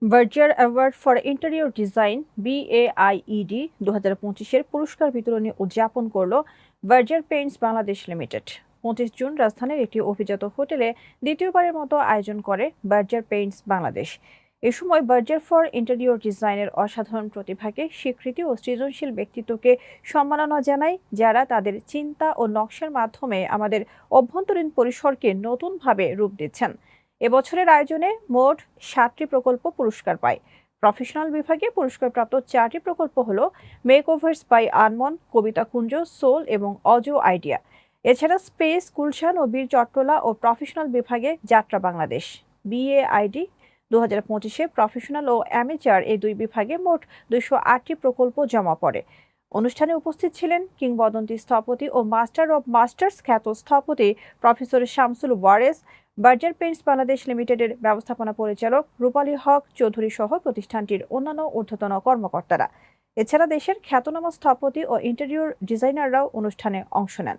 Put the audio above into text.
ভার্জিয়ার award for interior design BAIED 2025-এর পুরস্কার বিতরণী উদযাপন করল Berger paints Bangladesh limited. 25 June রাজধানীর একটি অভিজাত হোটেলে দ্বিতীয়বারের মতো আয়োজন করে ভার্জিয়ার পেইন্টস বাংলাদেশ। এ সময় ভার্জিয়ার ফর ইন্টেরিয়র ডিজাইনের অসাধারণ প্রতিভাকে স্বীকৃতি ও সৃজনশীল ব্যক্তিত্বকে সম্মাননা জানায়, যারা তাদের চিন্তা ও নকশার মাধ্যমে আমাদের অভ্যন্তরীণ পরিসরকে নতুনভাবে রূপ দিচ্ছেন। এবছরের আয়োজনে মোট 7টি প্রকল্প পুরস্কার পায়। প্রফেশনাল বিভাগে পুরস্কারপ্রাপ্ত 4টি প্রকল্প হলো makeovers by Anmon, Kabita Kunja, soul এবং অজো আইডিয়া। এছাড়া স্পেস, গুলশান ও বীর চট্টলা ও প্রফেশনাল বিভাগে যাত্রা বাংলাদেশ। BAID 2025-এ প্রফেশনাল ও অ্যামেচার এই দুই বিভাগে মোট 208টি প্রকল্প জমা পড়ে। অনুষ্ঠানে উপস্থিত ছিলেন কিংবদন্তি স্থপতি ও মাস্টার অব মাস্টার্স খ্যাত স্থপতি প্রফেসর শামসুল ওয়ারেস, ভার্জিয়ার পেইন্টস বাংলাদেশ লিমিটেডের ব্যবস্থাপনা পরিচালক রূপালী হক চৌধুরী সহ প্রতিষ্ঠানটির অন্যান্য ঊর্ধ্বতন কর্মকর্তারা। এছাড়া দেশের খ্যাতনামা স্থপতি ও ইন্টেরিয়র ডিজাইনাররাও অনুষ্ঠানে অংশ নেন।